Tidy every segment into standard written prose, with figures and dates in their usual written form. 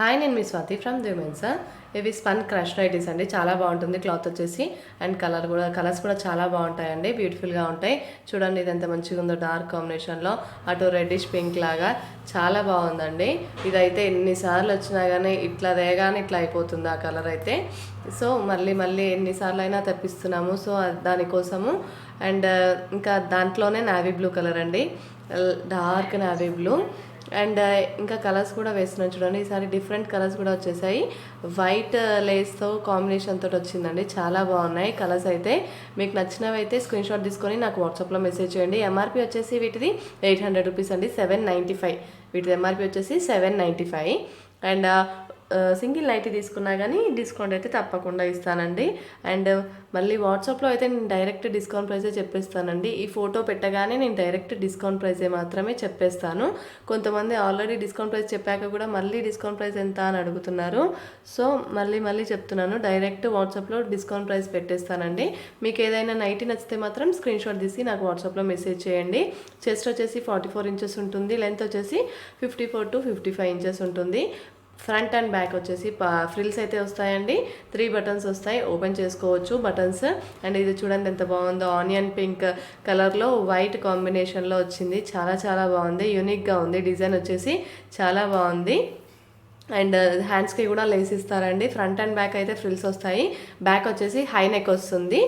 Hi, నేను మీ Swathi from దిమెన్సా. ఇవి spun crush nighties అండి. చాలా బాగుంటుంది క్లాత్ వచ్చేసి. అండ్ కలర్స్ కూడా చాలా బాగుంటాయండి, బ్యూటిఫుల్గా ఉంటాయి. చూడండి ఇది ఎంత మంచిగా ఉందో, డార్క్ కాంబినేషన్లో అటు రెడ్డిష్ పింక్ లాగా చాలా బాగుందండి. ఇదైతే ఎన్నిసార్లు వచ్చినా కానీ ఇట్లా రేగానే ఇట్లా అయిపోతుంది ఆ కలర్ అయితే. సో మళ్ళీ ఎన్నిసార్లు అయినా తెప్పిస్తున్నాము, సో దానికోసము. అండ్ ఇంకా దాంట్లోనే నావీ బ్లూ కలర్ అండి, డార్క్ నావీ బ్లూ. అండ్ ఇంకా కలర్స్ కూడా వేస్తున్నాను చూడండి. ఈసారి డిఫరెంట్ కలర్స్ కూడా వచ్చేసాయి. వైట్ లేస్తో కాంబినేషన్ తోటి వచ్చిందండి, చాలా బాగున్నాయి కలర్స్ అయితే. మీకు నచ్చినవి అయితే స్క్రీన్ షాట్ తీసుకొని నాకు వాట్సాప్లో మెసేజ్ చేయండి. ఎంఆర్పి వచ్చేసి వీటిది 800 రూపీస్ అండి, 795. వీటిది ఎంఆర్పి వచ్చేసి 795. అండ్ సింగిల్ నైటీ తీసుకున్నా కానీ డిస్కౌంట్ అయితే తప్పకుండా ఇస్తానండి. అండ్ మళ్ళీ వాట్సాప్లో అయితే నేను డైరెక్ట్ డిస్కౌంట్ ప్రైసే చెప్పేస్తానండి. ఈ ఫోటో పెట్టగానే నేను డైరెక్ట్ డిస్కౌంట్ ప్రైసే మాత్రమే చెప్పేస్తాను. కొంతమంది ఆల్రెడీ డిస్కౌంట్ ప్రైస్ చెప్పాక కూడా మళ్ళీ డిస్కౌంట్ ప్రైస్ ఎంత అని అడుగుతున్నారు. సో మళ్ళీ చెప్తున్నాను, డైరెక్ట్ వాట్సాప్లో డిస్కౌంట్ ప్రైస్ పెట్టేస్తానండి. మీకు ఏదైనా నైటీ నచ్చితే మాత్రం స్క్రీన్ షాట్ తీసి నాకు వాట్సాప్లో మెసేజ్ చేయండి. చెస్ట్ వచ్చేసి 44 ఇంచెస్ ఉంటుంది, లెంత్ వచ్చేసి 54 to 55 ఇంచెస్ ఉంటుంది. ఫ్రంట్ అండ్ బ్యాక్ వచ్చేసి ఫ్రిల్స్ అయితే వస్తాయండి. 3 బటన్స్ వస్తాయి, ఓపెన్ చేసుకోవచ్చు బటన్స్. అండ్ ఇది చూడండి ఎంత బాగుందో, ఆనియన్ పింక్ కలర్లో వైట్ కాంబినేషన్లో వచ్చింది. చాలా బాగుంది, యూనిక్గా ఉంది. డిజైన్ వచ్చేసి చాలా బాగుంది. అండ్ హ్యాండ్స్కి కూడా లేస్ ఇస్తారండి. ఫ్రంట్ అండ్ బ్యాక్ అయితే ఫ్రిల్స్ వస్తాయి. బ్యాక్ వచ్చేసి హై నెక్ వస్తుంది.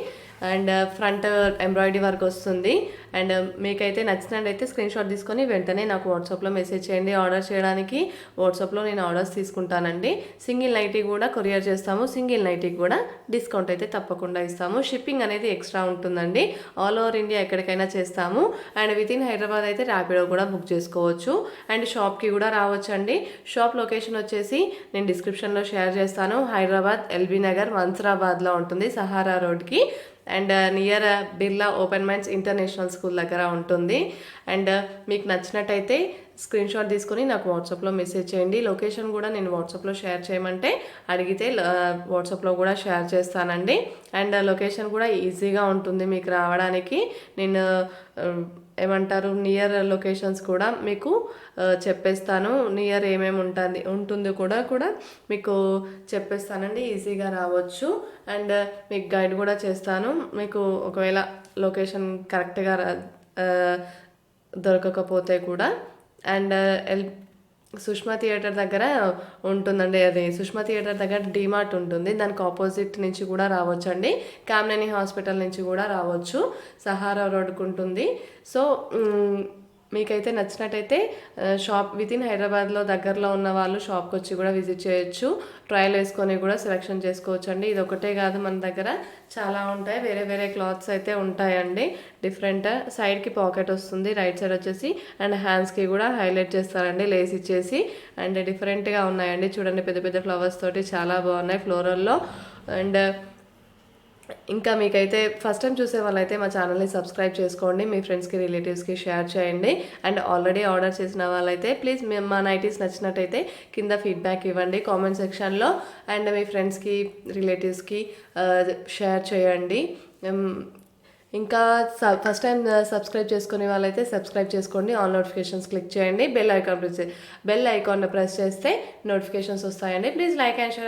అండ్ ఫ్రంట్ ఎంబ్రాయిడరీ వర్క్ వస్తుంది. అండ్ మీకైతే నచ్చినట్టయితే స్క్రీన్ షాట్ తీసుకొని వెంటనే నాకు వాట్సాప్లో మెసేజ్ చేయండి. ఆర్డర్ చేయడానికి వాట్సాప్లో నేను ఆర్డర్స్ తీసుకుంటానండి. సింగిల్ నైటీ కూడా కొరియర్ చేస్తాము, సింగిల్ నైటీకి కూడా డిస్కౌంట్ అయితే తప్పకుండా ఇస్తాము. షిప్పింగ్ అనేది ఎక్స్ట్రా ఉంటుందండి. ఆల్ ఓవర్ ఇండియా ఎక్కడికైనా చేస్తాము. అండ్ విత్ ఇన్ హైదరాబాద్ అయితే ర్యాపిడో కూడా బుక్ చేసుకోవచ్చు. అండ్ షాప్కి కూడా రావచ్చు అండి. షాప్ లొకేషన్ వచ్చేసి నేను డిస్క్రిప్షన్లో షేర్ చేస్తాను. హైదరాబాద్ ఎల్బీ నగర్ మంసరాబాద్లో ఉంటుంది, సహారా రోడ్కి. And near Birla open minds international school దగ్గర ఉంటుంది. అండ్ మీకు నచ్చినట్టయితే స్క్రీన్ షాట్ తీసుకొని నాకు వాట్సాప్లో మెసేజ్ చేయండి. లొకేషన్ కూడా నేను వాట్సాప్లో షేర్ చేయమంటే అడిగితే వాట్సాప్లో కూడా షేర్ చేస్తానండి. అండ్ లొకేషన్ కూడా ఈజీగా ఉంటుంది మీకు రావడానికి. నేను ఏమంటారు, నియర్ లొకేషన్స్ కూడా మీకు చెప్పేస్తాను. నియర్ ఏమేమి ఉంటుంది కూడా మీకు చెప్పేస్తానండి, ఈజీగా రావచ్చు. అండ్ మీకు గైడ్ కూడా చేస్తాను. మీకు ఒకవేళ లొకేషన్ కరెక్ట్గా దొరకకపోతే కూడా. అండ్ సుష్మా థియేటర్ దగ్గర ఉంటుందండి, అది సుష్మా థియేటర్ దగ్గర డీమార్ట్ ఉంటుంది, దానికి ఆపోజిట్ నుంచి కూడా రావచ్చు అండి. కామినేని హాస్పిటల్ నుంచి కూడా రావచ్చు, సహారా రోడ్కు ఉంటుంది. సో మీకైతే నచ్చినట్టయితే షాప్ విత్ ఇన్ హైదరాబాద్లో దగ్గరలో ఉన్న వాళ్ళు షాప్కి వచ్చి కూడా విజిట్ చేయొచ్చు. ట్రయల్ వేసుకొని కూడా సెలెక్షన్ చేసుకోవచ్చు అండి. ఇది ఒకటే కాదు, మన దగ్గర చాలా ఉంటాయి, వేరే క్లాత్స్ అయితే ఉంటాయండి. డిఫరెంట్ సైడ్కి పాకెట్ వస్తుంది, రైట్ సైడ్ వచ్చేసి. అండ్ హ్యాండ్స్కి కూడా హైలైట్ చేస్తారండి లేస్ ఇచ్చేసి. అండ్ డిఫరెంట్గా ఉన్నాయండి చూడండి, పెద్ద ఫ్లవర్స్ తోటి చాలా బాగున్నాయి ఫ్లోరల్లో. అండ్ ఇంకా మీకైతే ఫస్ట్ టైం చూసే వాళ్ళైతే మా ఛానల్ని సబ్స్క్రైబ్ చేసుకోండి, మీ ఫ్రెండ్స్కి రిలేటివ్స్కి షేర్ చేయండి. అండ్ ఆల్రెడీ ఆర్డర్ చేసిన వాళ్ళైతే ప్లీజ్ మా నైటీస్ నచ్చినట్టయితే కింద ఫీడ్బ్యాక్ ఇవ్వండి కామెంట్ సెక్షన్లో. అండ్ మీ ఫ్రెండ్స్కి రిలేటివ్స్కి షేర్ చేయండి. ఇంకా ఫస్ట్ టైం సబ్స్క్రైబ్ చేసుకునే వాళ్ళైతే సబ్స్క్రైబ్ చేసుకోండి, ఆల్ నోటిఫికేషన్స్ క్లిక్ చేయండి, బెల్ ఐకాన్ ప్రెస్ చేస్తే నోటిఫికేషన్స్ వస్తాయండి. Please like and share.